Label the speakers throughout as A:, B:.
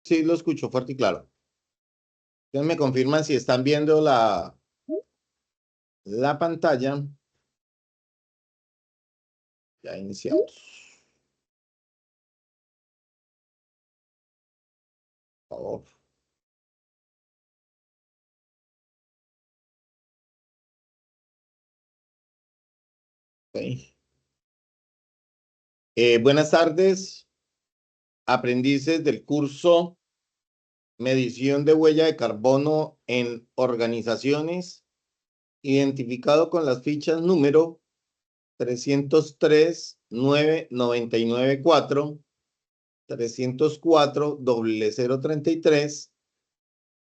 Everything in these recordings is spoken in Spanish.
A: Sí, lo escucho fuerte y claro. Entonces me confirman si están viendo la pantalla. Ya iniciamos. Por favor. Ok. Buenas tardes, aprendices del curso Medición de huella de carbono en organizaciones, identificado con las fichas número 303-999-4, 304-0033,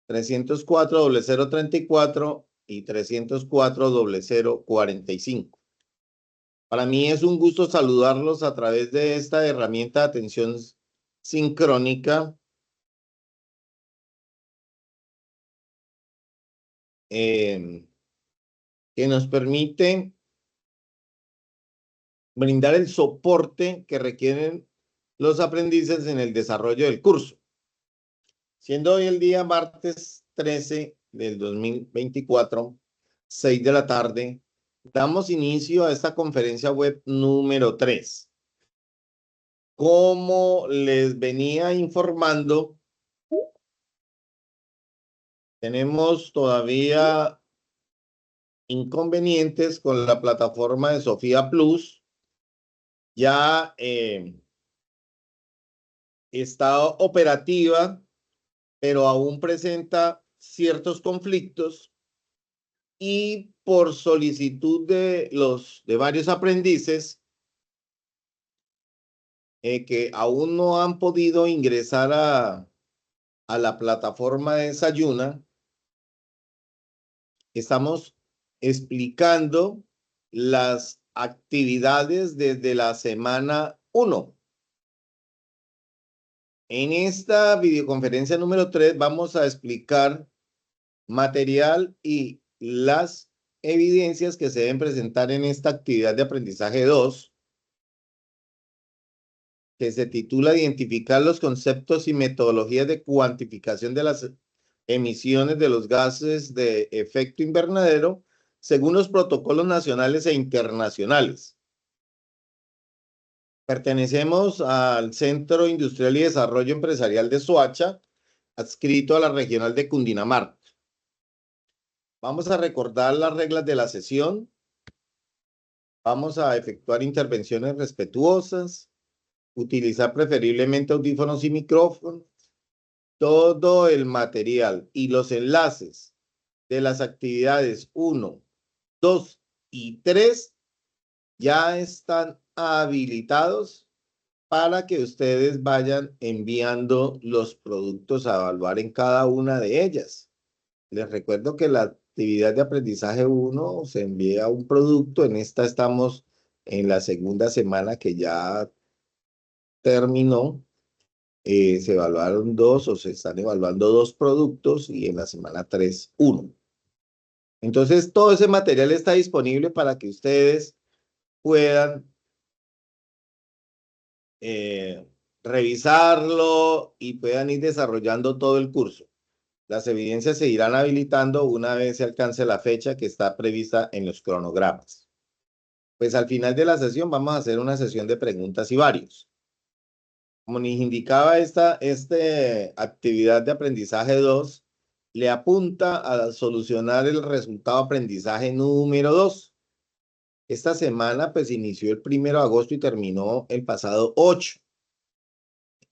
A: 304-0034 y 304-0045. Para mí es un gusto saludarlos a través de esta herramienta de atención sincrónica eh, que nos permite brindar el soporte que requieren los aprendices en el desarrollo del curso. Siendo hoy el día martes 13 del 2024, 6 de la tarde, damos inicio a esta conferencia web número 3. Como les venía informando, tenemos todavía inconvenientes con la plataforma de Sofía Plus. Ya está operativa, pero aún presenta ciertos conflictos y por solicitud de varios aprendices que aún no han podido ingresar a la plataforma de Sayuna, estamos explicando las actividades desde la semana 1. En esta videoconferencia número 3 vamos a explicar material y las evidencias que se deben presentar en esta actividad de aprendizaje 2, que se titula Identificar los conceptos y metodologías de cuantificación de las emisiones de los gases de efecto invernadero según los protocolos nacionales e internacionales. Pertenecemos al Centro Industrial y Desarrollo Empresarial de Soacha, adscrito a la regional de Cundinamarca. Vamos a recordar las reglas de la sesión. Vamos a efectuar intervenciones respetuosas, utilizar preferiblemente audífonos y micrófonos. Todo el material y los enlaces de las actividades 1, 2 y 3 ya están habilitados para que ustedes vayan enviando los productos a evaluar en cada una de ellas. Les recuerdo que la actividad de aprendizaje 1 se envía un producto. En esta estamos en la segunda semana que ya terminó. Se evaluaron 2 o se están evaluando 2 productos y en la semana 3, 1. Entonces, todo ese material está disponible para que ustedes puedan revisarlo y puedan ir desarrollando todo el curso. Las evidencias se irán habilitando una vez se alcance la fecha que está prevista en los cronogramas. Pues al final de la sesión vamos a hacer una sesión de preguntas y varios. Como les indicaba, esta actividad de aprendizaje 2 le apunta a solucionar el resultado de aprendizaje número 2. Esta semana pues inició el 1 de agosto y terminó el pasado 8.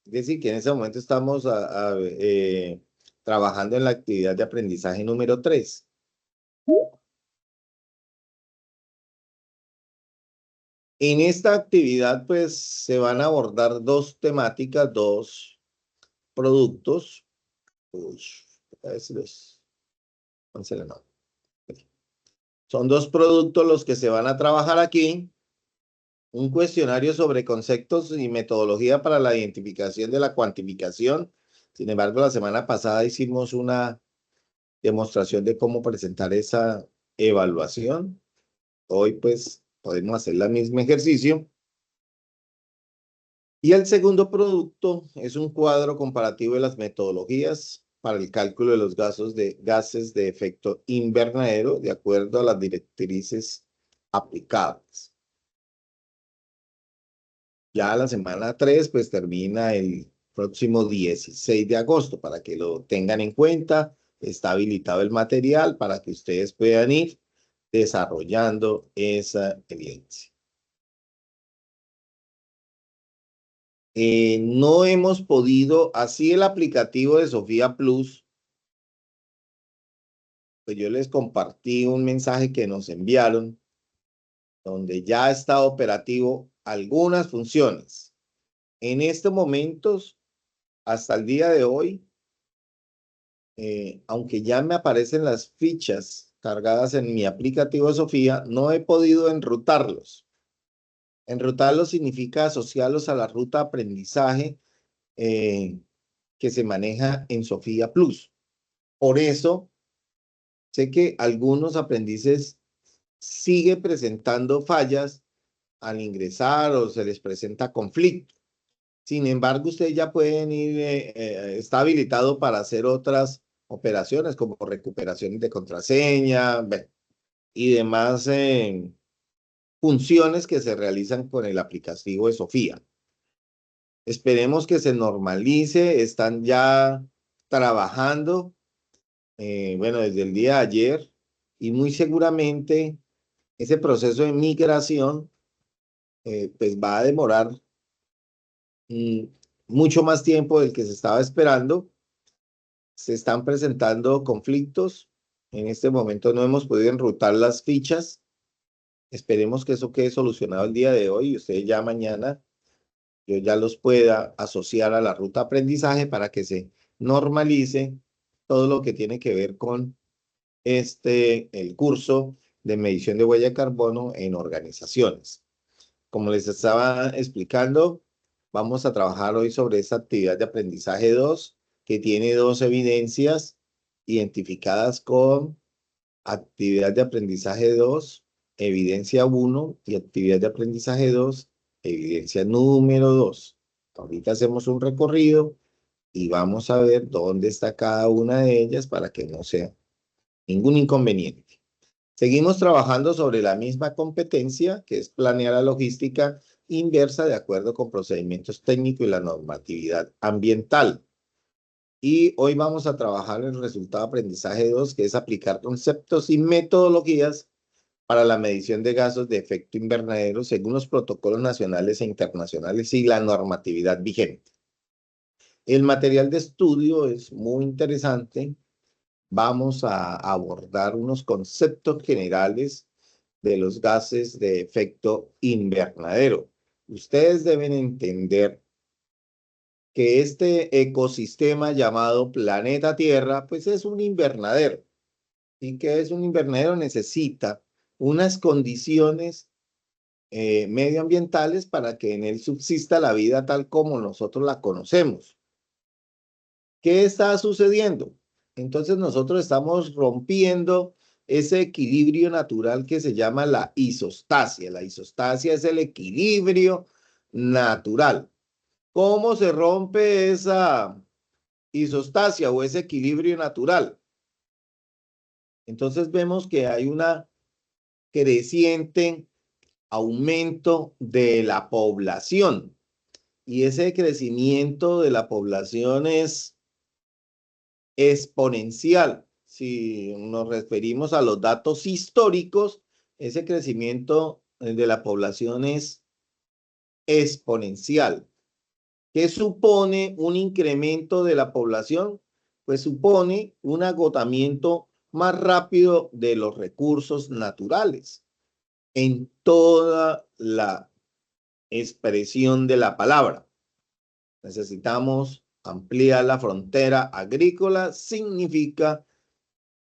A: Es decir, que en ese momento estamos trabajando en la actividad de aprendizaje número 3. En esta actividad, pues, se van a abordar 2 temáticas, 2 productos. Son 2 productos los que se van a trabajar aquí. Un cuestionario sobre conceptos y metodología para la identificación de la cuantificación. Sin embargo, la semana pasada hicimos una demostración de cómo presentar esa evaluación. Hoy, pues, podemos hacer el mismo ejercicio. Y el segundo producto es un cuadro comparativo de las metodologías para el cálculo de los gases de efecto invernadero de acuerdo a las directrices aplicables. Ya la semana 3 pues termina el próximo 16 de agosto para que lo tengan en cuenta. Está habilitado el material para que ustedes puedan ir desarrollando esa evidencia. No hemos podido, así el aplicativo de Sofía Plus, pues yo les compartí un mensaje que nos enviaron donde ya está operativo algunas funciones. En estos momentos, hasta el día de hoy, aunque ya me aparecen las fichas cargadas en mi aplicativo de Sofía, no he podido enrutarlos. Enrutarlos significa asociarlos a la ruta de aprendizaje que se maneja en Sofía Plus. Por eso, sé que algunos aprendices siguen presentando fallas al ingresar o se les presenta conflicto. Sin embargo, ustedes ya pueden ir, está habilitado para hacer otras operaciones como recuperaciones de contraseña y demás funciones que se realizan con el aplicativo de Sofía. Esperemos que se normalice, están ya trabajando, bueno, desde el día de ayer y muy seguramente ese proceso de migración pues va a demorar mucho más tiempo del que se estaba esperando. Se están presentando conflictos. En este momento no hemos podido enrutar las fichas. Esperemos que eso quede solucionado el día de hoy y ustedes ya mañana yo ya los pueda asociar a la ruta aprendizaje para que se normalice todo lo que tiene que ver con el curso de medición de huella de carbono en organizaciones. Como les estaba explicando, vamos a trabajar hoy sobre esta actividad de aprendizaje 2, que tiene dos evidencias identificadas con actividad de aprendizaje 2, evidencia 1 y actividad de aprendizaje 2, evidencia número 2. Ahorita hacemos un recorrido y vamos a ver dónde está cada una de ellas para que no sea ningún inconveniente. Seguimos trabajando sobre la misma competencia, que es planear la logística inversa de acuerdo con procedimientos técnicos y la normatividad ambiental. Y hoy vamos a trabajar el resultado de aprendizaje 2, que es aplicar conceptos y metodologías para la medición de gases de efecto invernadero según los protocolos nacionales e internacionales y la normatividad vigente. El material de estudio es muy interesante. Vamos a abordar unos conceptos generales de los gases de efecto invernadero. Ustedes deben entender que este ecosistema llamado planeta Tierra, pues es un invernadero. ¿Y qué es un invernadero? Necesita unas condiciones medioambientales para que en él subsista la vida tal como nosotros la conocemos. ¿Qué está sucediendo? Entonces nosotros estamos rompiendo ese equilibrio natural que se llama la isostasia. La isostasia es el equilibrio natural. ¿Cómo se rompe esa isostasia o ese equilibrio natural? Entonces vemos que hay una creciente aumento de la población y ese crecimiento de la población es exponencial. Si nos referimos a los datos históricos, ese crecimiento de la población es exponencial. ¿Qué supone un incremento de la población? Pues supone un agotamiento más rápido de los recursos naturales en toda la expresión de la palabra. Necesitamos ampliar la frontera agrícola, significa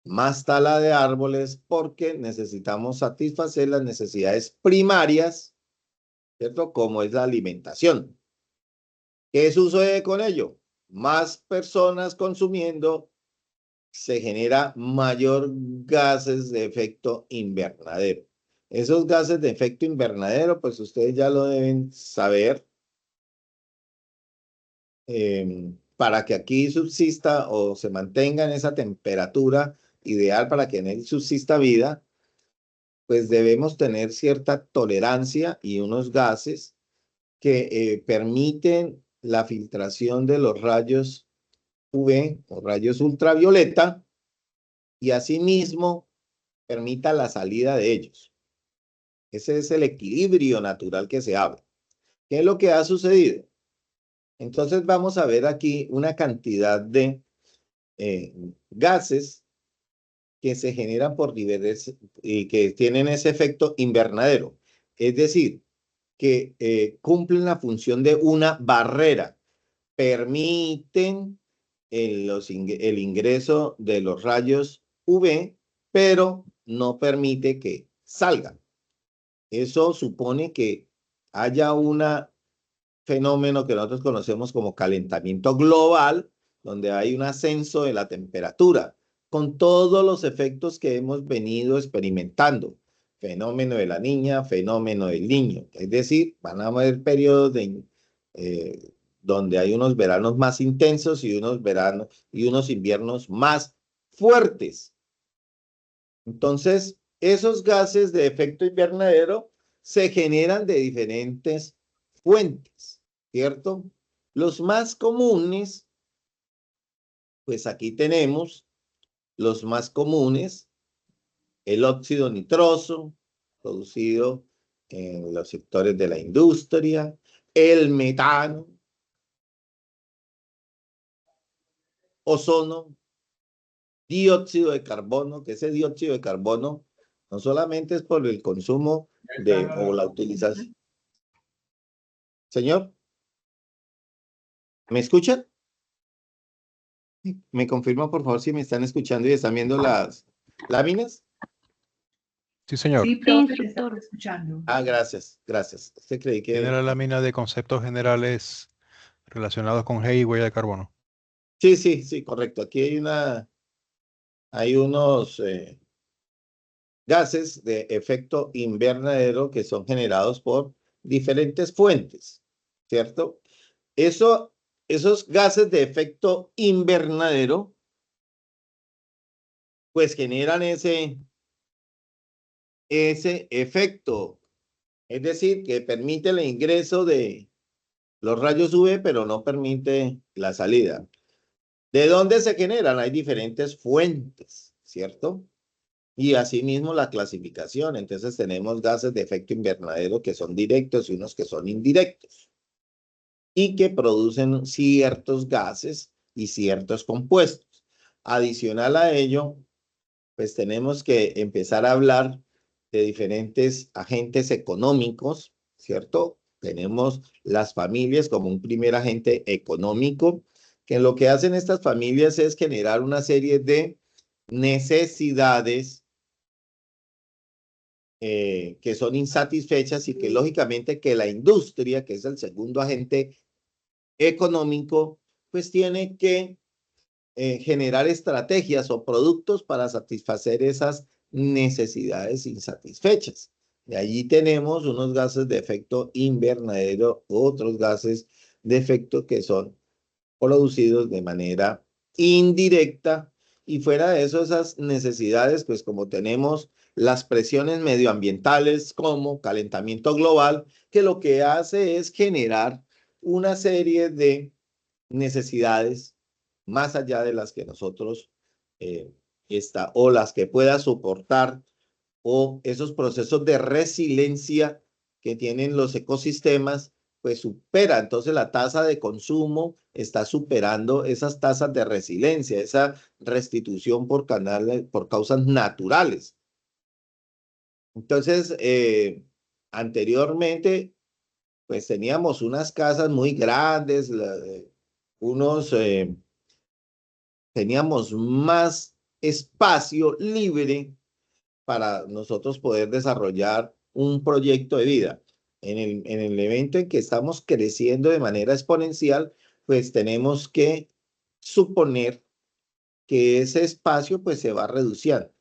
A: más tala de árboles porque necesitamos satisfacer las necesidades primarias, ¿cierto? Como es la alimentación. ¿Qué sucede con ello? Más personas consumiendo, se genera mayor gases de efecto invernadero. Esos gases de efecto invernadero, pues ustedes ya lo deben saber, para que aquí subsista o se mantenga en esa temperatura ideal para que en él subsista vida, pues debemos tener cierta tolerancia y unos gases que permiten la filtración de los rayos UV o rayos ultravioleta y asimismo permita la salida de ellos. Ese es el equilibrio natural que se habla. ¿Qué es lo que ha sucedido? Entonces vamos a ver aquí una cantidad de gases que se generan por diversos y que tienen ese efecto invernadero. Es decir, que cumplen la función de una barrera, permiten el ingreso de los rayos UV, pero no permite que salgan. Eso supone que haya un fenómeno que nosotros conocemos como calentamiento global, donde hay un ascenso de la temperatura, con todos los efectos que hemos venido experimentando. Fenómeno de la niña, fenómeno del niño. Es decir, van a haber periodos donde hay unos veranos más intensos y unos inviernos más fuertes. Entonces, esos gases de efecto invernadero se generan de diferentes fuentes, ¿cierto? Los más comunes, pues aquí tenemos los más comunes, el óxido nitroso, producido en los sectores de la industria, el metano, ozono, dióxido de carbono, que ese dióxido de carbono no solamente es por el consumo o la utilización. Señor, ¿me escuchan? ¿Me confirma, por favor, si me están escuchando y están viendo las láminas?
B: Sí, señor.
C: Sí, profe, te estamos escuchando.
A: Ah, gracias, gracias. Usted creí que...
B: Tiene la lámina de conceptos generales relacionados con G y huella de carbono.
A: Sí, sí, sí, correcto. Aquí hay unos gases de efecto invernadero que son generados por diferentes fuentes, ¿cierto? Esos gases de efecto invernadero, pues generan ese efecto, es decir, que permite el ingreso de los rayos UV, pero no permite la salida. ¿De dónde se generan? Hay diferentes fuentes, ¿cierto? Y asimismo la clasificación. Entonces tenemos gases de efecto invernadero que son directos y unos que son indirectos y que producen ciertos gases y ciertos compuestos. Adicional a ello, pues tenemos que empezar a hablar de diferentes agentes económicos, ¿cierto? Tenemos las familias como un primer agente económico, que lo que hacen estas familias es generar una serie de necesidades que son insatisfechas y que lógicamente que la industria, que es el segundo agente económico, pues tiene que generar estrategias o productos para satisfacer esas necesidades insatisfechas. Y allí tenemos unos gases de efecto invernadero, otros gases de efecto que son producidos de manera indirecta. Y fuera de eso, esas necesidades, pues como tenemos las presiones medioambientales como calentamiento global, que lo que hace es generar una serie de necesidades más allá de las que nosotros o las que pueda soportar o esos procesos de resiliencia que tienen los ecosistemas, pues supera. Entonces la tasa de consumo está superando esas tasas de resiliencia, esa restitución por causas naturales. Entonces, anteriormente, pues teníamos unas casas muy grandes, teníamos más espacio libre para nosotros poder desarrollar un proyecto de vida. En el evento en que estamos creciendo de manera exponencial, pues tenemos que suponer que ese espacio pues se va reduciendo.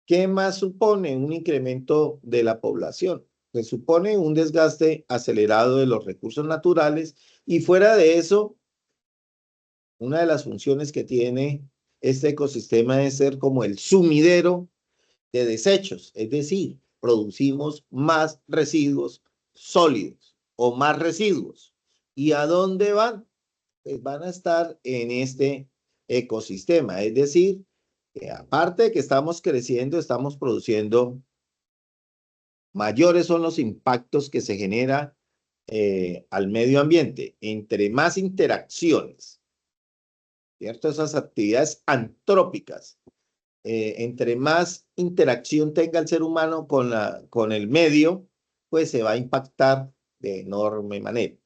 A: ¿Qué más supone un incremento de la población? Pues supone un desgaste acelerado de los recursos naturales Y fuera de eso, una de las funciones que tiene este ecosistema es ser como el sumidero de desechos, es decir, producimos más residuos sólidos o más residuos. ¿Y a dónde van? Pues van a estar en este ecosistema, es decir, que aparte de que estamos creciendo, estamos produciendo, mayores son los impactos que se genera al medio ambiente. Entre más interacciones, ¿cierto? Esas actividades antrópicas, entre más interacción tenga el ser humano con el medio, pues se va a impactar de enorme manera.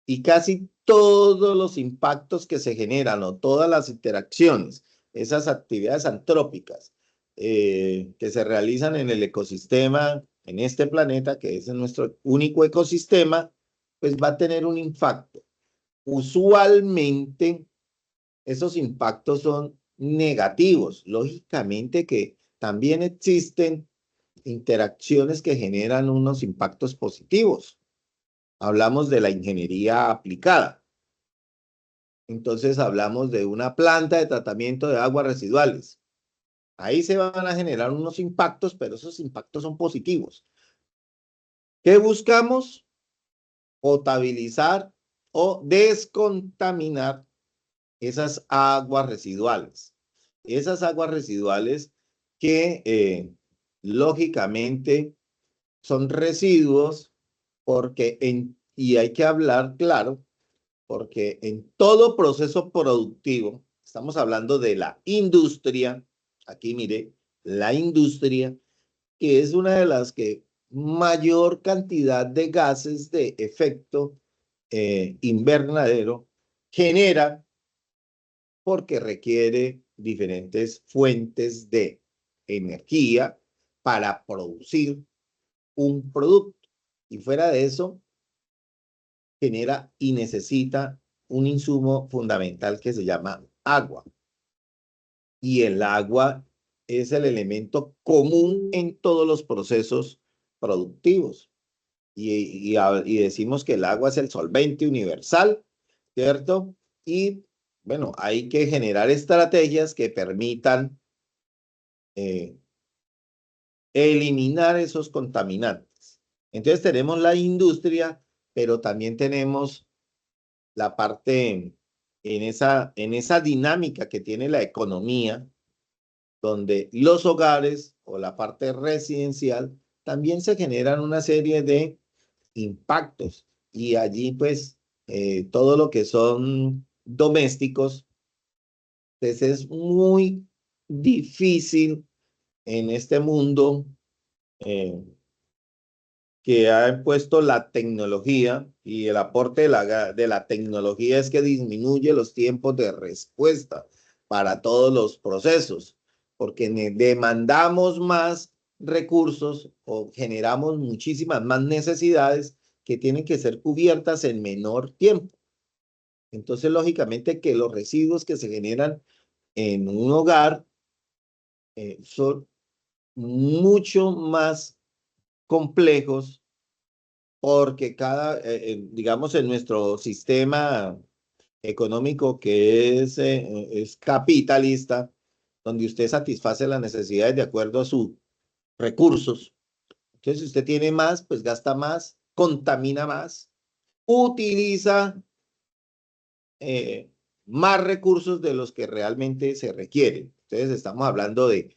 A: Y casi todos los impactos que se generan o todas las interacciones, esas actividades antrópicas que se realizan en el ecosistema, en este planeta, que es nuestro único ecosistema, pues va a tener un impacto. Usualmente esos impactos son negativos. Lógicamente que también existen interacciones que generan unos impactos positivos. Hablamos de la ingeniería aplicada. Entonces hablamos de una planta de tratamiento de aguas residuales. Ahí se van a generar unos impactos, pero esos impactos son positivos. ¿Qué buscamos? Potabilizar o descontaminar esas aguas residuales. Esas aguas residuales que lógicamente son residuos porque y hay que hablar claro, porque en todo proceso productivo, estamos hablando de la industria, aquí mire, la industria, que es una de las que mayor cantidad de gases de efecto invernadero genera, porque requiere diferentes fuentes de energía para producir un producto. Y fuera de eso, genera y necesita un insumo fundamental que se llama agua. Y el agua es el elemento común en todos los procesos productivos. Y decimos que el agua es el solvente universal, ¿cierto? Y bueno, hay que generar estrategias que permitan eliminar esos contaminantes. Entonces tenemos la industria, pero también tenemos la parte en esa dinámica que tiene la economía, donde los hogares o la parte residencial también se generan una serie de impactos. Y allí pues todo lo que son domésticos, pues es muy difícil en este mundo que ha impuesto la tecnología, y el aporte de la tecnología es que disminuye los tiempos de respuesta para todos los procesos, porque demandamos más recursos o generamos muchísimas más necesidades que tienen que ser cubiertas en menor tiempo. Entonces, lógicamente que los residuos que se generan en un hogar son mucho más complejos, porque digamos, en nuestro sistema económico que es capitalista, donde usted satisface las necesidades de acuerdo a sus recursos. Entonces, si usted tiene más, pues gasta más, contamina más, utiliza más recursos de los que realmente se requieren. Entonces, estamos hablando de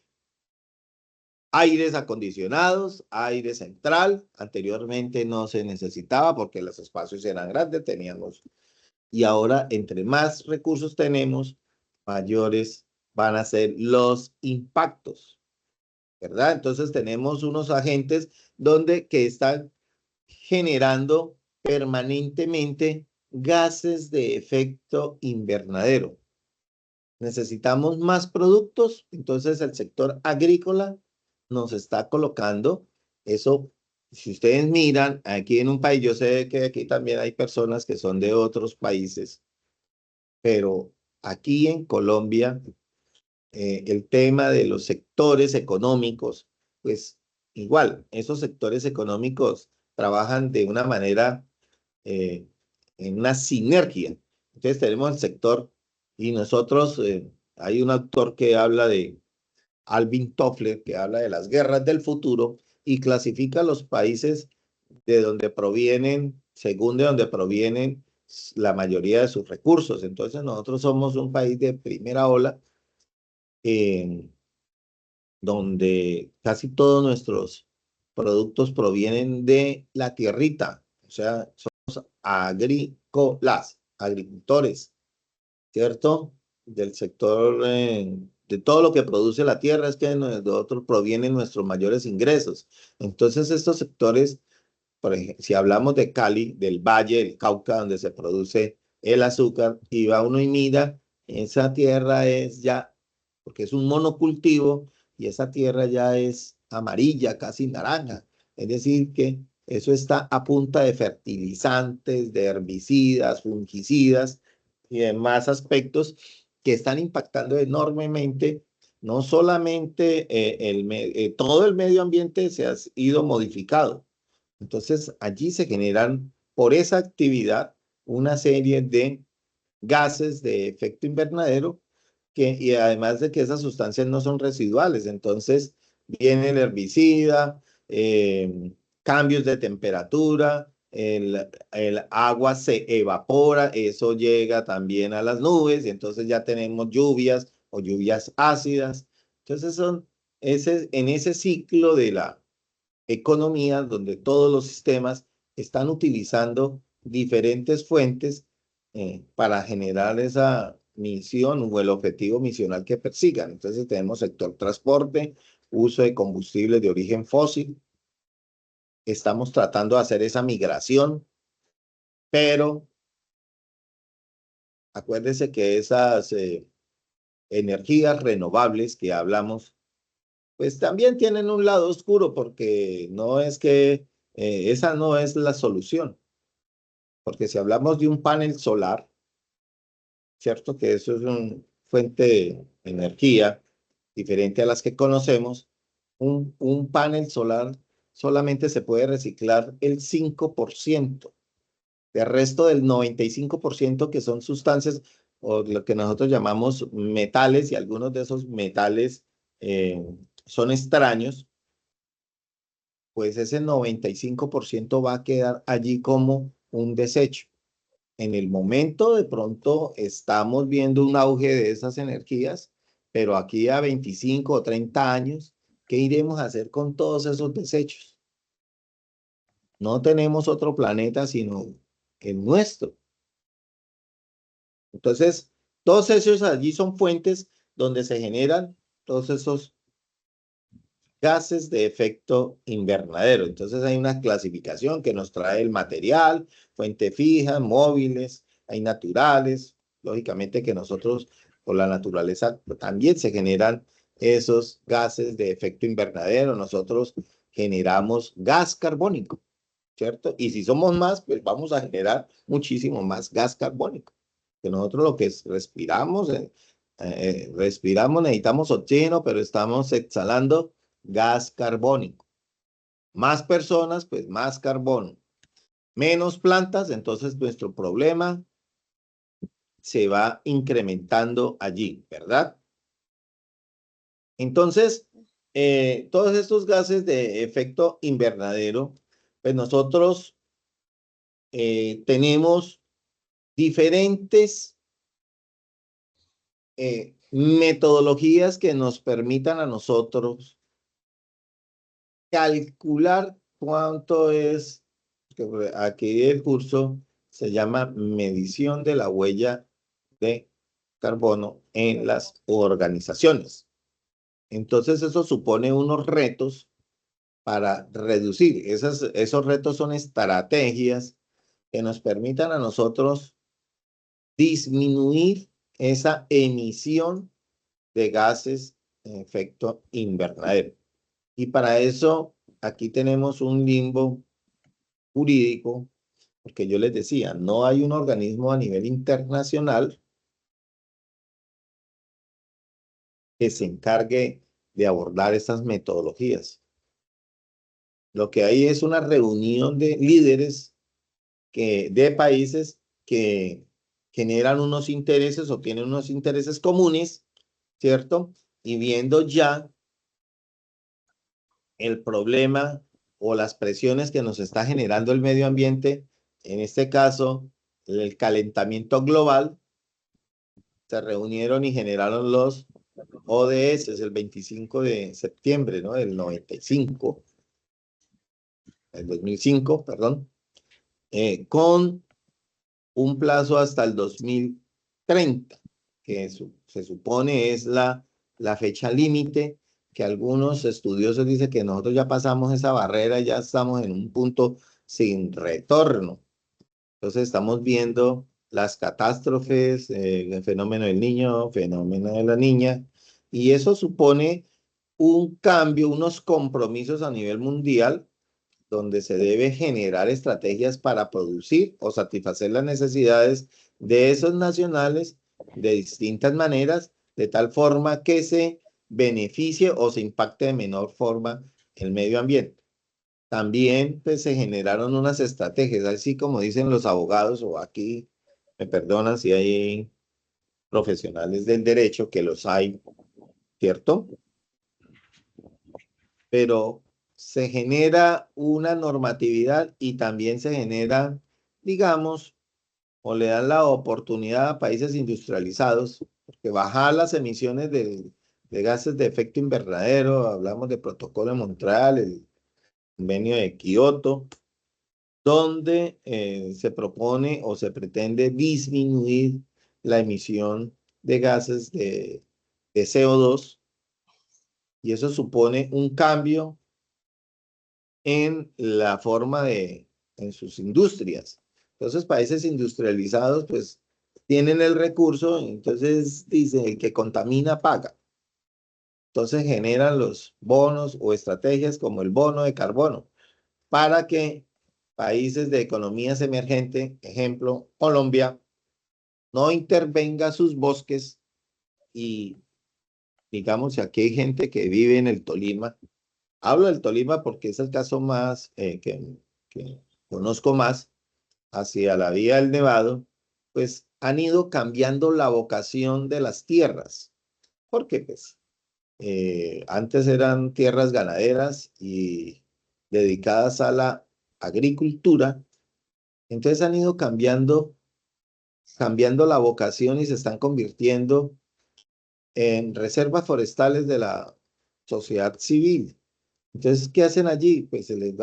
A: aires acondicionados, aire central. Anteriormente no se necesitaba porque los espacios eran grandes, teníamos. Y ahora, entre más recursos tenemos, mayores van a ser los impactos, ¿verdad? Entonces tenemos unos agentes que están generando permanentemente gases de efecto invernadero. Necesitamos más productos, entonces el sector agrícola nos está colocando eso. Si ustedes miran, aquí en un país, yo sé que aquí también hay personas que son de otros países, pero aquí en Colombia, el tema de los sectores económicos, pues igual, esos sectores económicos trabajan de una manera en una sinergia. Entonces tenemos el sector y nosotros, hay un autor que habla de Alvin Toffler, que habla de las guerras del futuro y clasifica los países de donde provienen, según de donde provienen la mayoría de sus recursos. Entonces nosotros somos un país de primera ola, donde casi todos nuestros productos provienen de la tierrita, o sea, somos agrícolas, agricultores, ¿cierto? Del sector, de todo lo que produce la tierra es que de nosotros provienen nuestros mayores ingresos. Entonces estos sectores, por ejemplo, si hablamos de Cali, del Valle del Cauca, donde se produce el azúcar, y va uno y mira, esa tierra es ya, porque es un monocultivo, y esa tierra ya es amarilla, casi naranja. Es decir, que eso está a punta de fertilizantes, de herbicidas, fungicidas y demás aspectos que están impactando enormemente. No solamente todo el medio ambiente se ha ido modificado. Entonces, allí se generan, por esa actividad, una serie de gases de efecto invernadero y además de que esas sustancias no son residuales. Entonces, viene el herbicida, cambios de temperatura, el agua se evapora, eso llega también a las nubes y entonces ya tenemos lluvias o lluvias ácidas. Entonces, en ese ciclo de la economía donde todos los sistemas están utilizando diferentes fuentes para generar esa misión o el objetivo misional que persigan. Entonces tenemos sector transporte, uso de combustibles de origen fósil. Estamos tratando de hacer esa migración, pero acuérdense que esas energías renovables que hablamos, pues también tienen un lado oscuro porque no es que esa no es la solución. Porque si hablamos de un panel solar, ¿cierto? Que eso es una fuente de energía diferente a las que conocemos, un panel solar solamente se puede reciclar el 5%. El resto del 95% que son sustancias o lo que nosotros llamamos metales, y algunos de esos metales son extraños, pues ese 95% va a quedar allí como un desecho. En el momento de pronto estamos viendo un auge de esas energías, pero aquí a 25 o 30 años, ¿qué iremos a hacer con todos esos desechos? No tenemos otro planeta sino el nuestro. Entonces, todos esos allí son fuentes donde se generan todos esos gases de efecto invernadero. Entonces hay una clasificación que nos trae el material, fuente fija, móviles, hay naturales. Lógicamente que nosotros, por la naturaleza, también se generan esos gases de efecto invernadero. Nosotros generamos gas carbónico, ¿cierto? Y si somos más, pues vamos a generar muchísimo más gas carbónico. Que nosotros lo que respiramos, necesitamos oxígeno, pero estamos exhalando gas carbónico. Más personas, pues más carbono. Menos plantas, entonces nuestro problema se va incrementando allí, ¿verdad? Entonces, todos estos gases de efecto invernadero, pues nosotros tenemos diferentes metodologías que nos permitan a nosotros calcular cuánto es, aquí el curso se llama medición de la huella de carbono en las organizaciones. Entonces eso supone unos retos para reducir. Esos retos son estrategias que nos permitan a nosotros disminuir esa emisión de gases en efecto invernadero. Y para eso, aquí tenemos un limbo jurídico, porque yo les decía, no hay un organismo a nivel internacional que se encargue de abordar estas metodologías. Lo que hay es una reunión de líderes de países que generan unos intereses o tienen unos intereses comunes, ¿cierto? Y viendo ya el problema o las presiones que nos está generando el medio ambiente, en este caso, el calentamiento global, se reunieron y generaron los ODS el 25 de septiembre, ¿no? Del 95, el 2005, perdón, con un plazo hasta el 2030, que se supone es la fecha límite, que algunos estudiosos dicen que nosotros ya pasamos esa barrera, ya estamos en un punto sin retorno. Entonces estamos viendo las catástrofes, el fenómeno del niño, fenómeno de la niña, y eso supone un cambio, unos compromisos a nivel mundial donde se debe generar estrategias para producir o satisfacer las necesidades de esos nacionales de distintas maneras, de tal forma que se beneficie o se impacte de menor forma el medio ambiente. También pues, se generaron unas estrategias, así como dicen los abogados, o aquí me perdonan si hay profesionales del derecho, que los hay, ¿cierto? Pero se genera una normatividad y también se genera, digamos, o le dan la oportunidad a países industrializados, porque bajar las emisiones de gases de efecto invernadero, hablamos de Protocolo de Montreal, el Convenio de Kioto, donde se propone o se pretende disminuir la emisión de gases de CO2, y eso supone un cambio en la forma en sus industrias. Entonces, países industrializados, pues, tienen el recurso, entonces dice, el que contamina paga. Entonces generan los bonos o estrategias como el bono de carbono para que países de economías emergentes, ejemplo, Colombia, no intervenga sus bosques y, digamos, si aquí hay gente que vive en el Tolima. Hablo del Tolima porque es el caso más que conozco más, hacia la vía del Nevado, pues han ido cambiando la vocación de las tierras. Porque pues antes eran tierras ganaderas y dedicadas a la agricultura, entonces han ido cambiando la vocación y se están convirtiendo en reservas forestales de la sociedad civil. Entonces, ¿qué hacen allí? Pues se les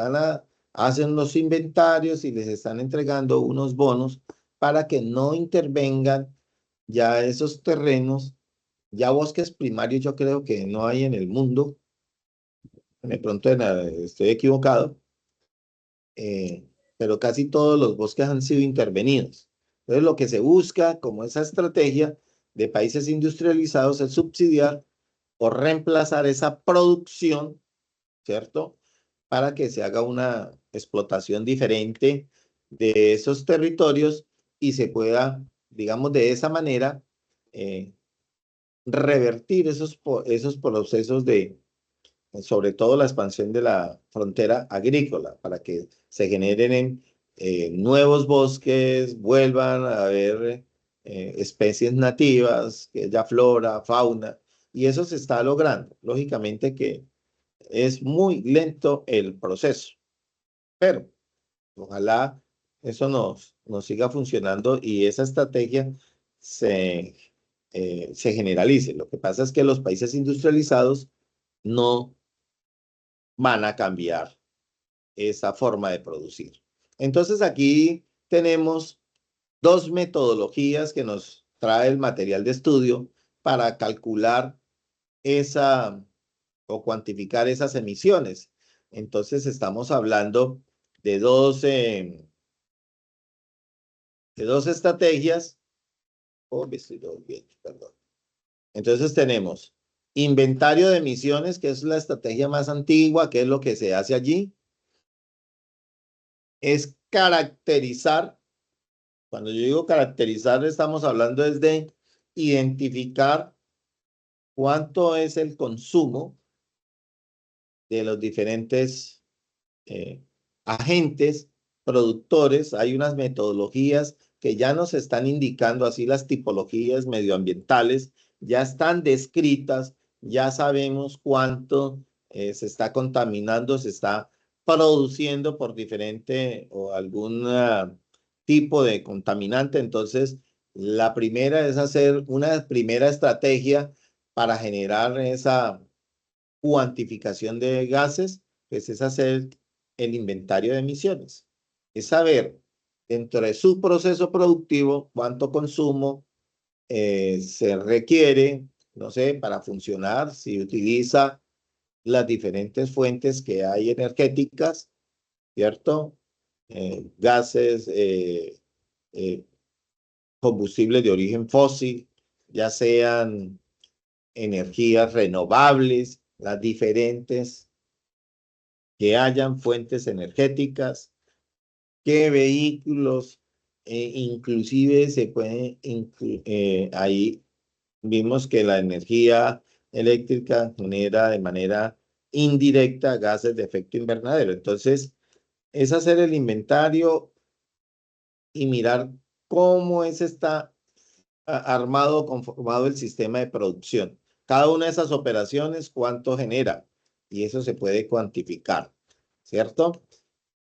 A: hacen los inventarios y les están entregando unos bonos para que no intervengan ya esos terrenos, ya bosques primarios yo creo que no hay en el mundo, de pronto estoy equivocado, pero casi todos los bosques han sido intervenidos. Entonces, lo que se busca como esa estrategia de países industrializados es subsidiar o reemplazar esa producción, ¿cierto? Para que se haga una explotación diferente de esos territorios y se pueda, digamos, de esa manera, revertir esos procesos de, sobre todo la expansión de la frontera agrícola, para que se generen nuevos bosques, vuelvan a haber especies nativas, que haya flora, fauna, y eso se está logrando. Lógicamente que es muy lento el proceso, pero ojalá eso nos siga funcionando y esa estrategia se generalice. Lo que pasa es que los países industrializados no van a cambiar esa forma de producir. Entonces aquí tenemos dos metodologías que nos trae el material de estudio para calcular esa o cuantificar esas emisiones. Entonces estamos hablando de dos estrategias. Oh, me estoy viendo, perdón. Entonces tenemos inventario de emisiones, que es la estrategia más antigua, que es lo que se hace allí. Es caracterizar. Cuando yo digo caracterizar, estamos hablando es de identificar cuánto es el consumo de los diferentes agentes productores. Hay unas metodologías que ya nos están indicando así las tipologías medioambientales, ya están descritas, ya sabemos cuánto se está contaminando, se está produciendo por diferente o algún tipo de contaminante. Entonces, la primera es hacer una primera estrategia para generar esa cuantificación de gases, pues es hacer el inventario de emisiones. Es saber dentro de su proceso productivo cuánto consumo se requiere, no sé, para funcionar, si utiliza las diferentes fuentes que hay energéticas, ¿cierto? Gases, combustibles de origen fósil, ya sean energías renovables, las diferentes que hayan fuentes energéticas, qué vehículos, inclusive se pueden, ahí vimos que la energía eléctrica genera de manera indirecta gases de efecto invernadero. Entonces, es hacer el inventario y mirar cómo está armado, conformado el sistema de producción. Cada una de esas operaciones, cuánto genera, y eso se puede cuantificar, ¿cierto?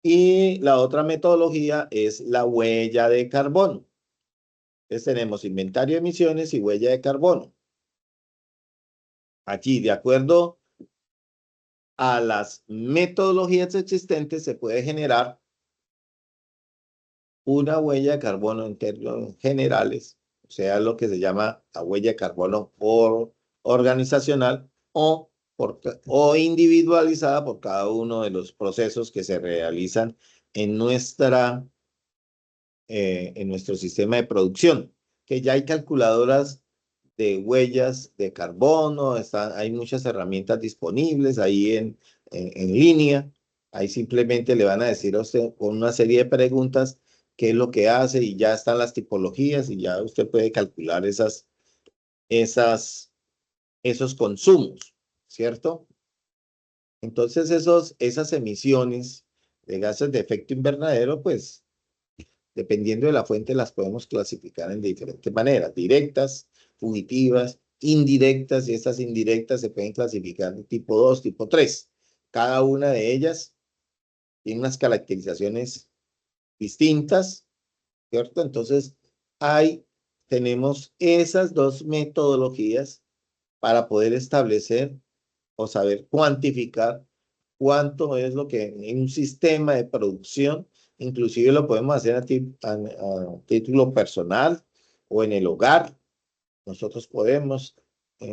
A: Y la otra metodología es la huella de carbono. Entonces tenemos inventario de emisiones y huella de carbono. Aquí, de acuerdo a las metodologías existentes, se puede generar una huella de carbono en términos generales, o sea, lo que se llama la huella de carbono organizacional o individualizada por cada uno de los procesos que se realizan en nuestro sistema de producción, que ya hay calculadoras de huellas de carbono, hay muchas herramientas disponibles ahí en línea. Ahí simplemente le van a decir a usted con una serie de preguntas qué es lo que hace y ya están las tipologías y ya usted puede calcular esos consumos, ¿cierto? Entonces esas emisiones de gases de efecto invernadero, pues dependiendo de la fuente, las podemos clasificar en diferentes maneras, directas, fugitivas, indirectas, y estas indirectas se pueden clasificar de tipo 2, tipo 3. Cada una de ellas tiene unas caracterizaciones distintas, ¿cierto? Entonces, tenemos esas dos metodologías para poder establecer o saber cuantificar cuánto es lo que en un sistema de producción, inclusive lo podemos hacer a título personal o en el hogar. Nosotros podemos,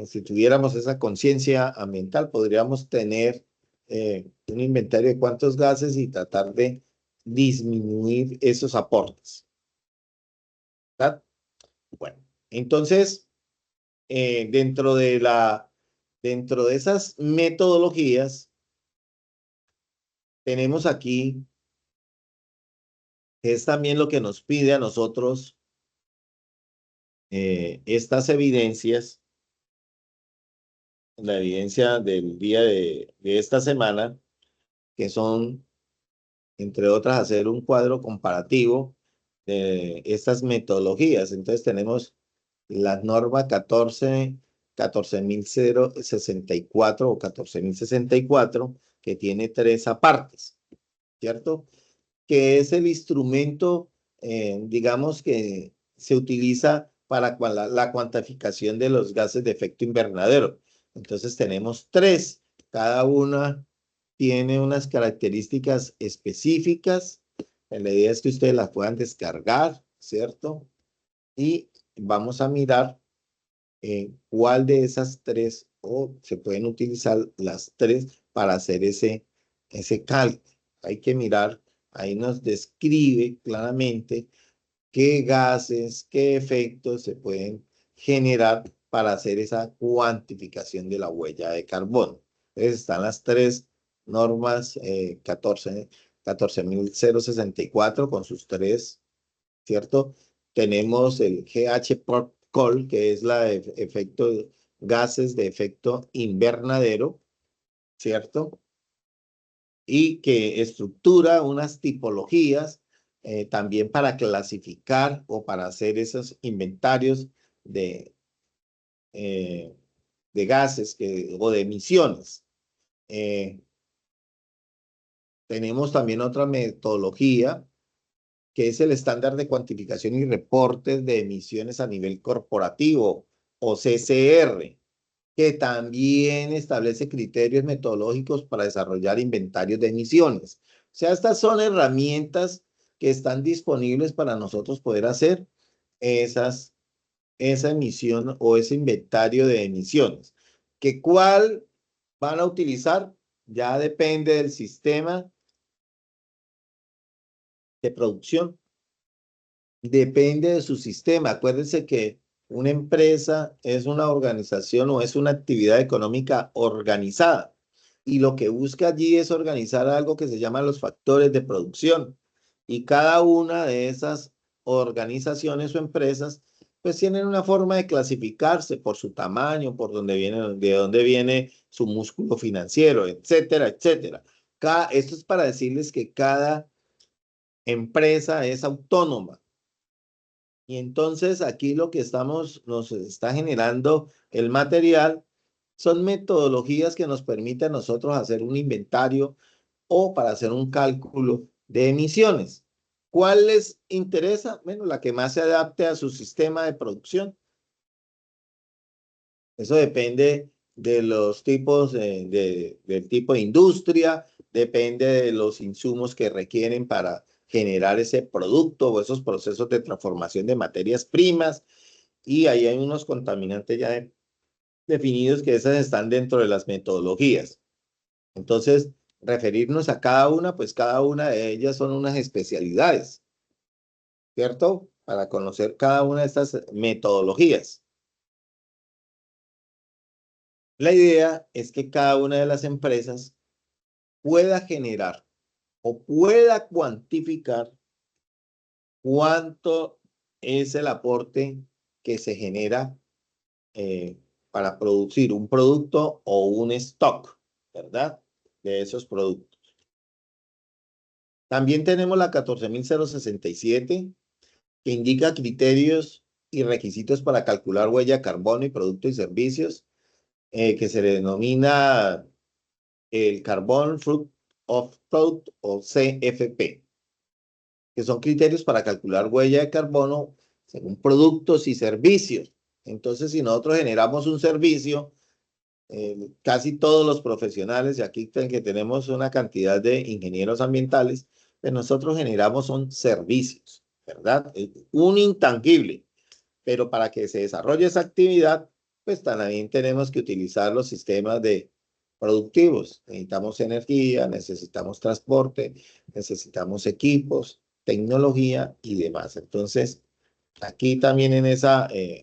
A: si tuviéramos esa conciencia ambiental, podríamos tener un inventario de cuántos gases y tratar de disminuir esos aportes. ¿Verdad? Bueno, entonces, dentro de esas metodologías, tenemos aquí, que es también lo que nos pide a nosotros estas evidencias, la evidencia del día de esta semana, que son, entre otras, hacer un cuadro comparativo de estas metodologías. Entonces tenemos la norma 14.064 o 14.064, que tiene 3 apartes, ¿cierto? Que es el instrumento, digamos, que se utiliza para la cuantificación de los gases de efecto invernadero. Entonces tenemos 3, cada una tiene unas características específicas. La idea es que ustedes las puedan descargar, ¿cierto? Y vamos a mirar cuál de esas 3 o se pueden utilizar las 3 para hacer ese cálculo. Hay que mirar, ahí nos describe claramente qué gases, qué efectos se pueden generar para hacer esa cuantificación de la huella de carbono. Entonces están las 3 normas 14.064 con sus 3, ¿cierto? Tenemos el GH Protocol, que es la de gases de efecto invernadero, ¿cierto? Y que estructura unas tipologías también para clasificar o para hacer esos inventarios de gases o de emisiones. Tenemos también otra metodología que es el estándar de cuantificación y reportes de emisiones a nivel corporativo o CCR, que también establece criterios metodológicos para desarrollar inventarios de emisiones. O sea, estas son herramientas que están disponibles para nosotros poder hacer esa emisión o ese inventario de emisiones. ¿Que cuál van a utilizar? Ya depende del sistema de producción. Depende de su sistema. Acuérdense que una empresa es una organización o es una actividad económica organizada. Y lo que busca allí es organizar algo que se llama los factores de producción. Y cada una de esas organizaciones o empresas pues tienen una forma de clasificarse por su tamaño, por dónde viene, de dónde viene su músculo financiero, etcétera, etcétera. Esto es para decirles que cada empresa es autónoma. Y entonces aquí lo que nos está generando el material son metodologías que nos permiten a nosotros hacer un inventario o para hacer un cálculo de emisiones. ¿Cuál les interesa? Bueno, la que más se adapte a su sistema de producción. Eso depende de los tipos del tipo de industria, depende de los insumos que requieren para generar ese producto o esos procesos de transformación de materias primas. Y ahí hay unos contaminantes ya definidos que esas están dentro de las metodologías. Entonces, referirnos a cada una, pues cada una de ellas son unas especialidades, ¿cierto? Para conocer cada una de estas metodologías. La idea es que cada una de las empresas pueda generar o pueda cuantificar cuánto es el aporte que se genera para producir un producto o un stock, ¿verdad? De esos productos. También tenemos la 14.067, que indica criterios y requisitos para calcular huella de carbono y productos y servicios, que se le denomina el Carbon Footprint o CFP, que son criterios para calcular huella de carbono según productos y servicios. Entonces, si nosotros generamos un servicio, casi todos los profesionales, y aquí que tenemos una cantidad de ingenieros ambientales, pues nosotros generamos son servicios, ¿verdad? Un intangible, pero para que se desarrolle esa actividad, pues también tenemos que utilizar los sistemas productivos. Necesitamos energía, necesitamos transporte, necesitamos equipos, tecnología y demás. Entonces, aquí también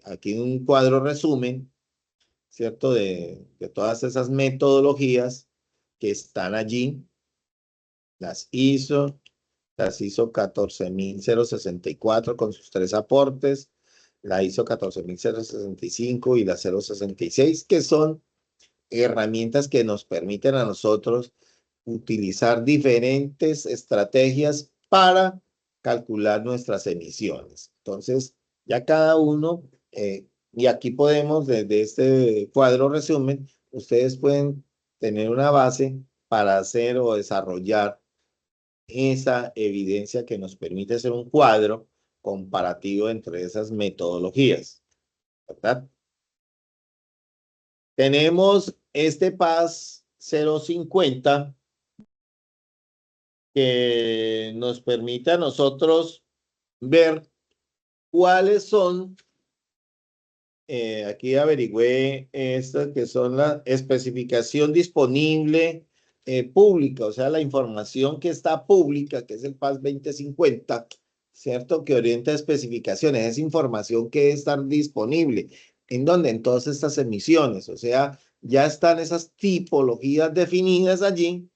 A: aquí un cuadro resumen, ¿cierto? De todas esas metodologías que están allí, las ISO 14.064 con sus 3 aportes, la ISO 14.065 y la 066, que son herramientas que nos permiten a nosotros utilizar diferentes estrategias para calcular nuestras emisiones. Entonces, ya cada uno, y aquí podemos, desde este cuadro resumen, ustedes pueden tener una base para hacer o desarrollar esa evidencia que nos permite hacer un cuadro comparativo entre esas metodologías, ¿verdad? Tenemos este PAS 050 que nos permite a nosotros ver cuáles son, aquí averigüé estas que son la especificación disponible pública, o sea, la información que está pública, que es el PAS 2050, ¿cierto? Que orienta especificaciones, es información que debe estar disponible. ¿En dónde? En todas estas emisiones, o sea, ya están esas tipologías definidas allí,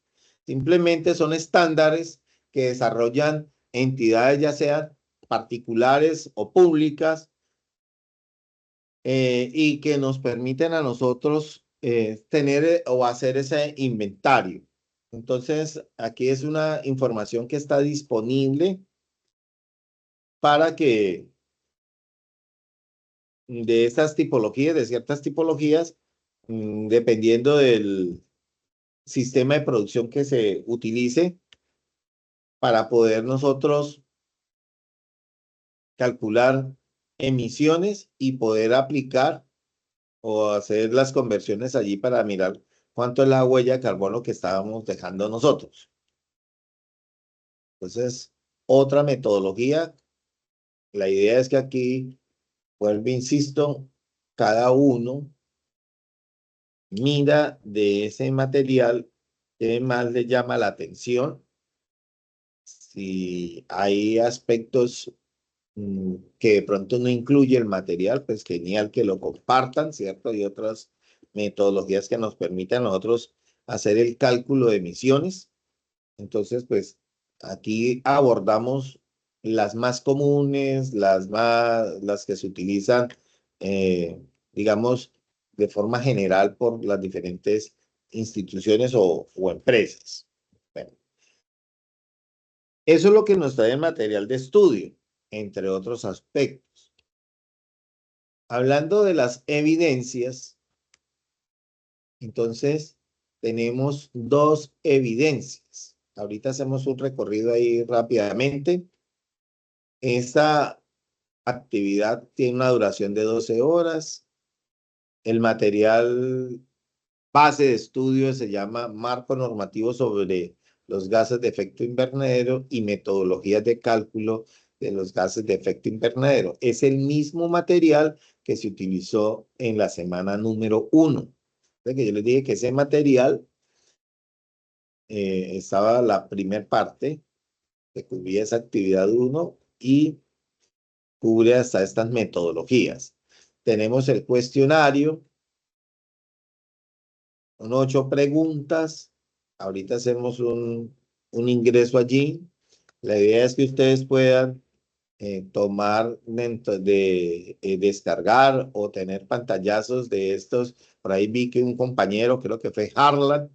A: simplemente son estándares que desarrollan entidades, ya sean particulares o públicas, y que nos permiten a nosotros tener o hacer ese inventario. Entonces, aquí es una información que está disponible para que de estas tipologías, de ciertas tipologías, dependiendo del sistema de producción que se utilice, para poder nosotros calcular emisiones y poder aplicar o hacer las conversiones allí para mirar cuánto es la huella de carbono que estábamos dejando nosotros. Entonces, otra metodología, la idea es que aquí, vuelvo, insisto, cada uno mira de ese material que más le llama la atención. Si hay aspectos que de pronto no incluye el material, pues genial que lo compartan, ¿cierto? Y otras metodologías que nos permitan a nosotros hacer el cálculo de emisiones. Entonces, pues aquí abordamos las más comunes, las que se utilizan, digamos, de forma general por las diferentes instituciones o empresas. Bueno, eso es lo que nos trae el material de estudio, entre otros aspectos. Hablando de las evidencias, entonces tenemos dos evidencias. Ahorita hacemos un recorrido ahí rápidamente. Esta actividad tiene una duración de 12 horas. El material base de estudio se llama Marco Normativo sobre los gases de efecto invernadero y metodologías de cálculo de los gases de efecto invernadero. Es el mismo material que se utilizó en la semana número 1. Que yo les dije que ese material estaba la primera parte, que cubría esa actividad 1 y cubre hasta estas metodologías. Tenemos el cuestionario, son 8 preguntas. Ahorita hacemos un ingreso allí. La idea es que ustedes puedan tomar, descargar o tener pantallazos de estos. Por ahí vi que un compañero, creo que fue Harlan,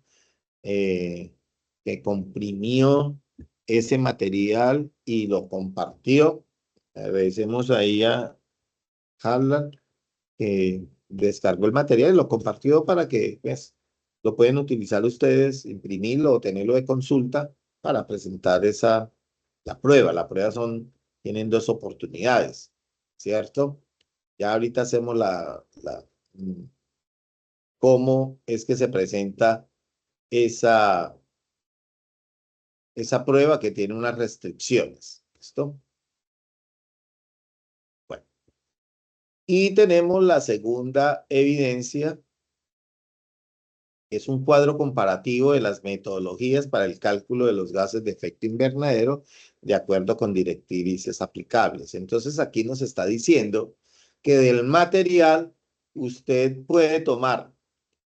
A: que comprimió ese material y lo compartió. Agradecemos ahí a Harlan que descargó el material y lo compartió para que pues, lo pueden utilizar ustedes, imprimirlo o tenerlo de consulta para presentar la prueba. La prueba tienen 2 oportunidades, ¿cierto? Ya ahorita hacemos cómo es que se presenta esa prueba que tiene unas restricciones. ¿Listo? Bueno. Y tenemos la segunda evidencia. Es un cuadro comparativo de las metodologías para el cálculo de los gases de efecto invernadero de acuerdo con directrices aplicables. Entonces aquí nos está diciendo que del material usted puede tomar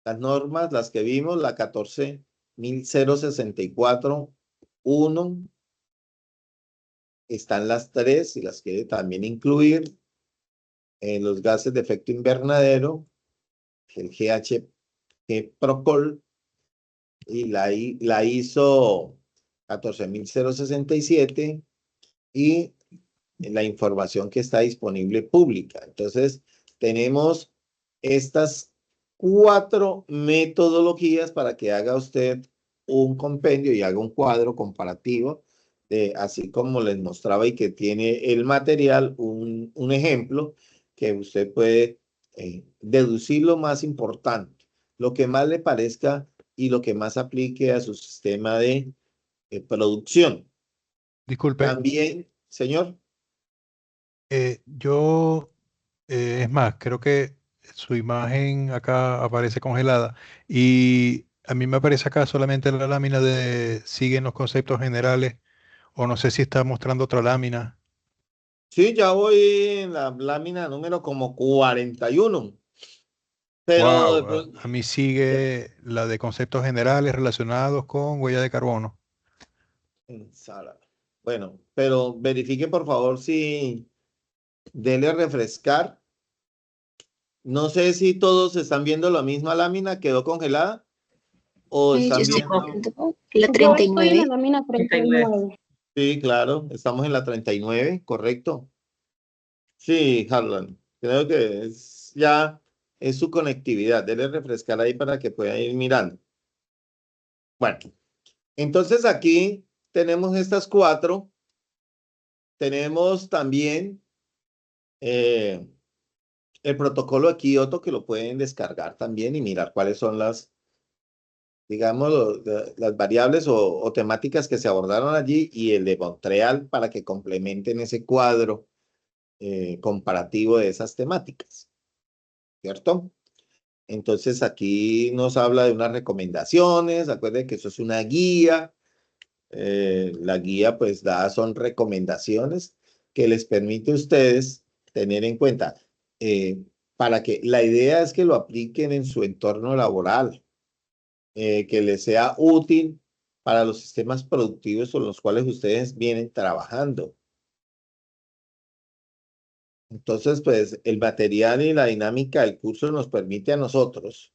A: las normas, las que vimos, la 14.064.1, están las 3, si las quiere también incluir, los gases de efecto invernadero, el GHG Procol, y la ISO 14.067 y la información que está disponible pública. Entonces, tenemos estas 4 metodologías para que haga usted un compendio y haga un cuadro comparativo, así como les mostraba y que tiene el material, un ejemplo que usted puede deducir lo más importante, lo que más le parezca y lo que más aplique a su sistema de producción.
B: Disculpe,
A: También, señor.
B: es más, creo que su imagen acá aparece congelada y a mí me aparece acá solamente la lámina de siguen los conceptos generales o no sé si está mostrando otra lámina.
A: Sí, ya voy en la lámina número como 41. Pero
B: Wow, a mí sigue la de conceptos generales relacionados con huella de carbono.
A: bueno, pero verifique por favor si dele refrescar. No sé si todos están viendo la misma lámina, quedó congelada o
D: Yo
A: están
D: estoy
A: viendo.
D: viendo la
E: Yo estoy en
D: 39.
E: la lámina 39.
A: Sí, claro, estamos en la 39, correcto. Sí, Harlan, creo que es su conectividad. Debe refrescar ahí para que pueda ir mirando. Bueno, entonces aquí tenemos estas cuatro. Tenemos también eh, el protocolo de Kioto que lo pueden descargar también y mirar cuáles son las, digamos, las variables o temáticas que se abordaron allí y el de Montreal para que complementen ese cuadro comparativo de esas temáticas, ¿cierto? Entonces aquí nos habla de unas recomendaciones, acuérdense que eso es una guía, la guía pues son recomendaciones que les permite a ustedes tener en cuenta para que la idea es que lo apliquen en su entorno laboral, que les sea útil para los sistemas productivos con los cuales ustedes vienen trabajando. Entonces, pues el material y la dinámica del curso nos permite a nosotros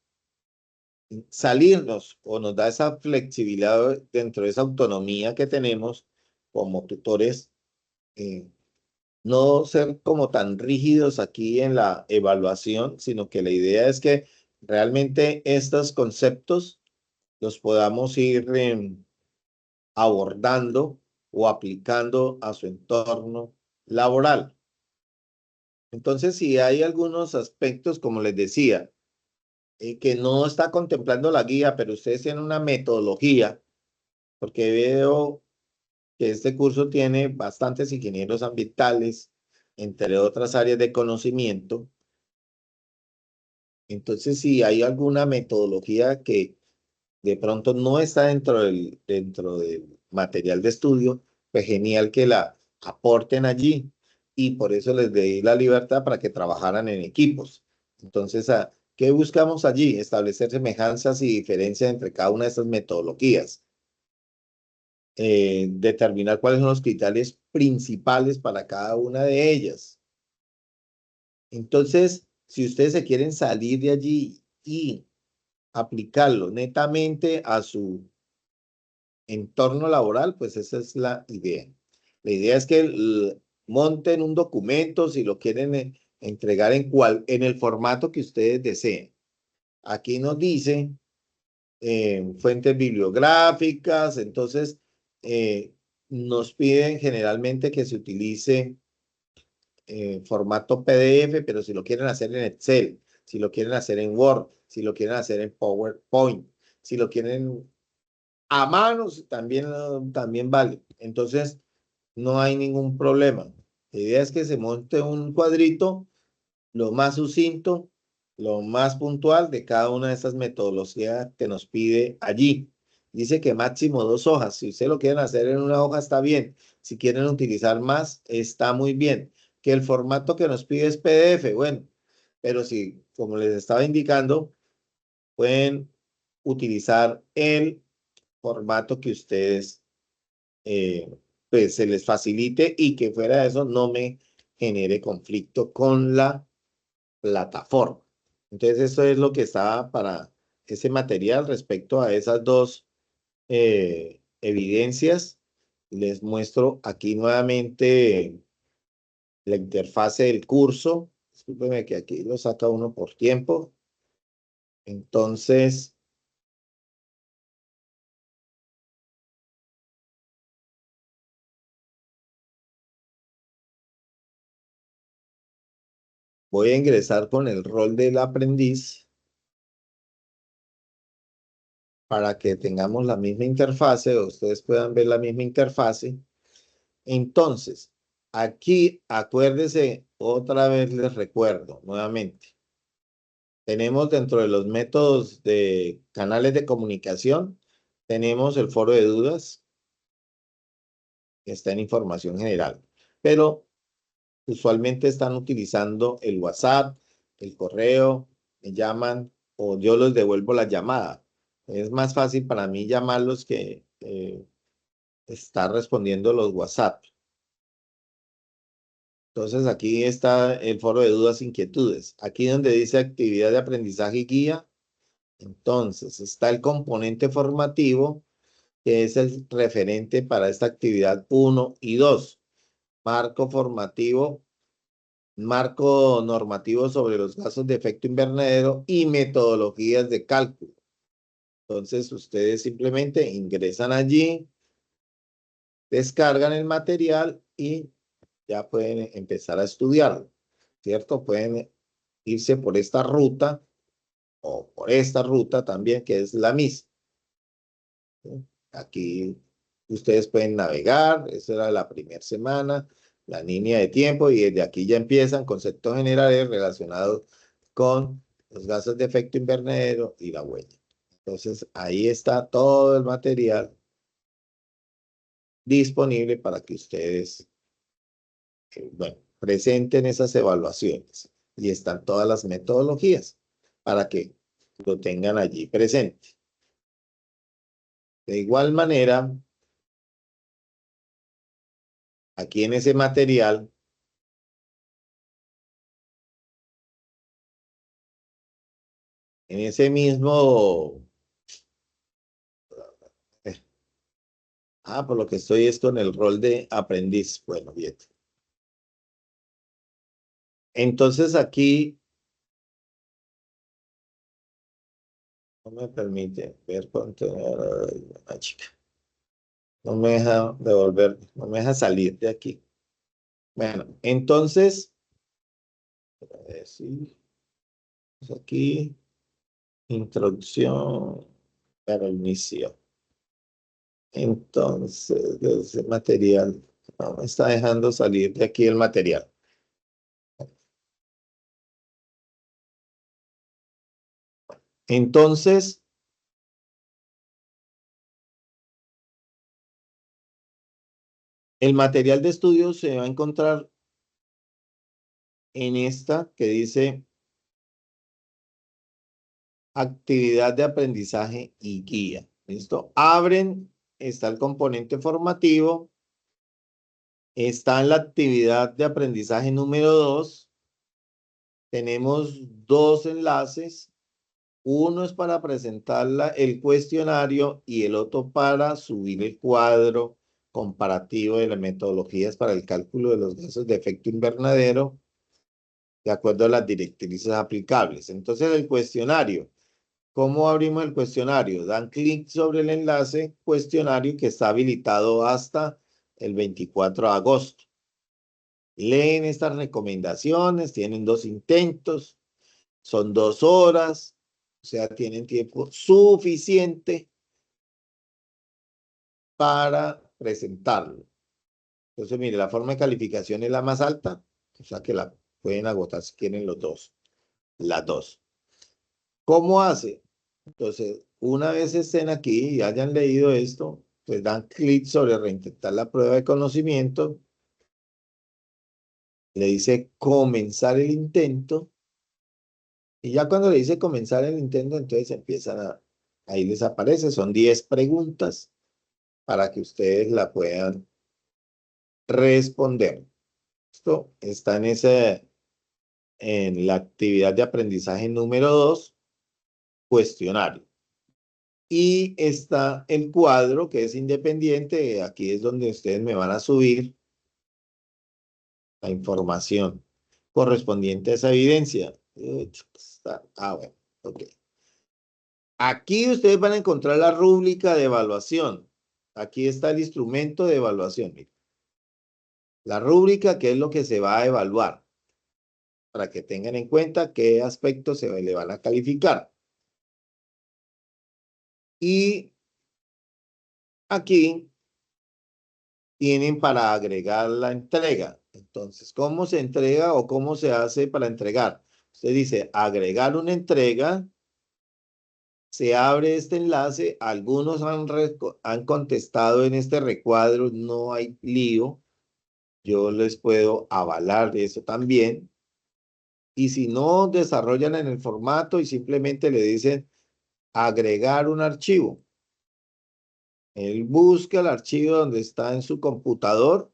A: salirnos o nos da esa flexibilidad dentro de esa autonomía que tenemos como tutores, no ser como tan rígidos aquí en la evaluación, sino que la idea es que realmente estos conceptos los podamos ir abordando o aplicando a su entorno laboral. Entonces, si hay algunos aspectos, como les decía, que no está contemplando la guía, pero ustedes tienen una metodología, porque veo que este curso tiene bastantes ingenieros ambientales, entre otras áreas de conocimiento. Entonces, si hay alguna metodología que de pronto no está dentro del material de estudio, pues genial que la aporten allí. Y por eso les di la libertad para que trabajaran en equipos. Entonces, ¿qué buscamos allí? Establecer semejanzas y diferencias entre cada una de estas metodologías. Determinar cuáles son los criterios principales para cada una de ellas. Entonces, si ustedes se quieren salir de allí y aplicarlo netamente a su entorno laboral, pues esa es la idea. La idea es que monten un documento si lo quieren entregar en el formato que ustedes deseen. Aquí nos dice fuentes bibliográficas, entonces nos piden generalmente que se utilice formato PDF, pero si lo quieren hacer en Excel, si lo quieren hacer en Word, si lo quieren hacer en PowerPoint, si lo quieren a manos, también vale. Entonces, no hay ningún problema. La idea es que se monte un cuadrito lo más sucinto, lo más puntual de cada una de estas metodologías que nos pide allí. Dice que máximo 2 hojas. Si ustedes lo quieren hacer en una hoja, está bien. Si quieren utilizar más, está muy bien. Que el formato que nos pide es PDF, bueno, pero si, como les estaba indicando, pueden utilizar el formato que ustedes pues se les facilite y que fuera de eso no me genere conflicto con la plataforma. Entonces, eso es lo que está para ese material respecto a esas dos evidencias. Les muestro aquí nuevamente la interfase del curso. Discúlpenme que aquí lo saca uno por tiempo. Entonces, voy a ingresar con el rol del aprendiz para que tengamos la misma interfase o ustedes puedan ver la misma interfase. Entonces, aquí acuérdese, otra vez les recuerdo nuevamente, tenemos dentro de los métodos de canales de comunicación, tenemos el foro de dudas, que está en información general, pero usualmente están utilizando el WhatsApp, el correo, me llaman o yo les devuelvo la llamada. Es más fácil para mí llamarlos que estar respondiendo los WhatsApp. Entonces aquí está el foro de dudas, inquietudes. Aquí donde dice actividad de aprendizaje y guía. Entonces está el componente formativo que es el referente para esta actividad 1 y 2. Marco normativo sobre los gases de efecto invernadero y metodologías de cálculo. Entonces, ustedes simplemente ingresan allí, descargan el material y ya pueden empezar a estudiarlo, ¿cierto? Pueden irse por esta ruta o por esta ruta también, que es la misma. ¿Sí? Aquí ustedes pueden navegar, esa era la primera semana, la línea de tiempo, y desde aquí ya empiezan conceptos generales relacionados con los gases de efecto invernadero y la huella. Entonces, ahí está todo el material disponible para que ustedes, bueno, presenten esas evaluaciones. Y están todas las metodologías para que lo tengan allí presente. De igual manera, aquí en ese material, en ese mismo... por lo que estoy es con el rol de aprendiz. Bueno, bien. Entonces aquí no me permite ver contenido. Una chica. No me deja devolver, no me deja salir de aquí. Bueno, entonces, sí, aquí, introducción para el inicio. Entonces, ese material, no me está dejando salir de aquí el material. Entonces, el material de estudio se va a encontrar en esta que dice actividad de aprendizaje y guía. ¿Listo? Abren, está el componente formativo, está en la actividad de aprendizaje número 2. Tenemos dos enlaces. Uno es para presentar el cuestionario y el otro para subir el cuadro comparativo de las metodologías para el cálculo de los gases de efecto invernadero de acuerdo a las directrices aplicables. Entonces, el cuestionario. ¿Cómo abrimos el cuestionario? Dan clic sobre el enlace cuestionario que está habilitado hasta el 24 de agosto. Leen estas recomendaciones, tienen 2 intentos, son 2 horas, o sea, tienen tiempo suficiente para presentarlo. Entonces, mire, la forma de calificación es la más alta, o sea que la pueden agotar si quieren los dos, las dos. ¿Cómo hace? Entonces, una vez estén aquí y hayan leído esto, pues dan clic sobre reintentar la prueba de conocimiento. Le dice comenzar el intento. Y ya cuando le dice comenzar el intento, entonces empiezan ahí les aparece, son 10 preguntas para que ustedes la puedan responder. Esto está en la actividad de aprendizaje número 2, cuestionario. Y está el cuadro que es independiente. Aquí es donde ustedes me van a subir la información correspondiente a esa evidencia. Bueno, ok. Aquí ustedes van a encontrar la rúbrica de evaluación. Aquí está el instrumento de evaluación. Miren. La rúbrica, que es lo que se va a evaluar, para que tengan en cuenta qué aspectos se le van a calificar. Y aquí tienen para agregar la entrega. Entonces, ¿cómo se entrega o cómo se hace para entregar? Usted dice agregar una entrega, se abre este enlace, algunos han contestado en este recuadro, no hay lío, yo les puedo avalar eso también. Y si no, desarrollan en el formato y simplemente le dicen agregar un archivo. Él busca el archivo donde está en su computador,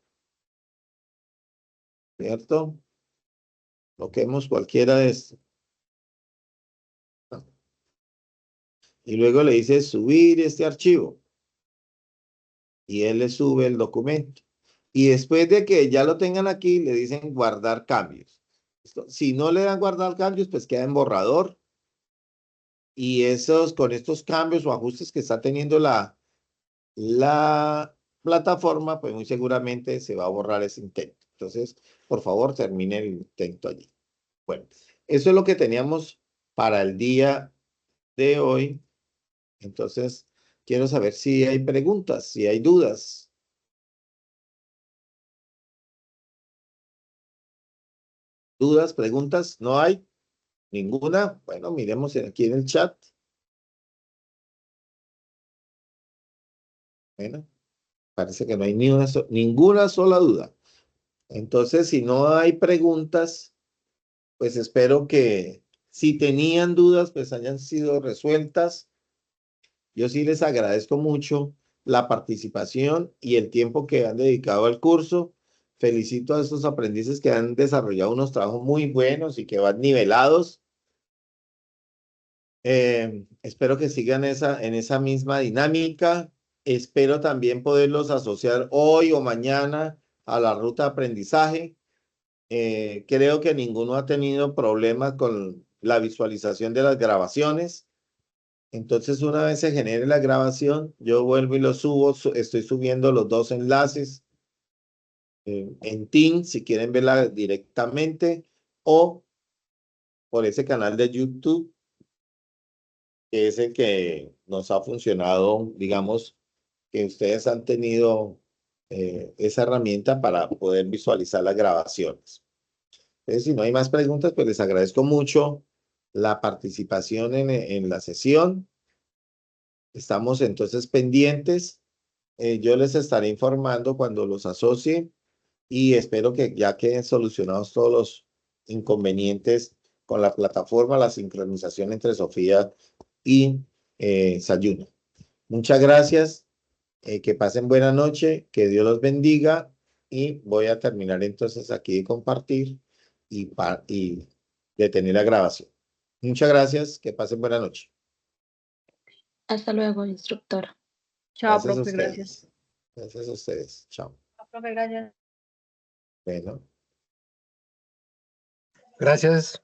A: ¿cierto? Bloqueemos cualquiera de estos. Y luego le dice subir este archivo. y él le sube el documento. Y después de que ya lo tengan aquí, le dicen guardar cambios. Si no le dan guardar cambios, pues queda en borrador. Y con estos cambios o ajustes que está teniendo la plataforma, pues muy seguramente se va a borrar ese intento. Entonces, por favor, termine el intento allí. Bueno, eso es lo que teníamos para el día de hoy. Entonces, quiero saber si hay preguntas, si hay dudas. ¿Dudas, preguntas? ¿No hay? ¿Ninguna? Bueno, miremos aquí en el chat. Bueno, parece que no hay ninguna sola duda. Entonces, si no hay preguntas, pues espero que si tenían dudas, pues hayan sido resueltas. Yo sí les agradezco mucho la participación y el tiempo que han dedicado al curso. Felicito a estos aprendices que han desarrollado unos trabajos muy buenos y que van nivelados. Espero que sigan en esa misma dinámica. Espero también poderlos asociar hoy o mañana a la ruta de aprendizaje. Creo que ninguno ha tenido problemas con la visualización de las grabaciones. Entonces, una vez se genere la grabación, yo vuelvo y lo subo. Estoy subiendo los dos enlaces en Teams, si quieren verla directamente, o por ese canal de YouTube, que es el que nos ha funcionado, digamos, que ustedes han tenido esa herramienta para poder visualizar las grabaciones. Entonces, si no hay más preguntas, pues les agradezco mucho la participación en la sesión. Estamos entonces pendientes. Yo les estaré informando cuando los asocie y espero que ya queden solucionados todos los inconvenientes con la plataforma, la sincronización entre Sofía y Sayuna. Muchas gracias. Que pasen buena noche, que Dios los bendiga y voy a terminar entonces aquí de compartir y detener la grabación. Muchas gracias, que pasen buena noche.
D: Hasta luego, instructora.
C: Chao,
A: Gracias a
C: profe,
A: ustedes.
C: gracias.
A: Gracias a ustedes. Chao.
C: Chao, profe, gracias.
A: Bueno.
E: Gracias.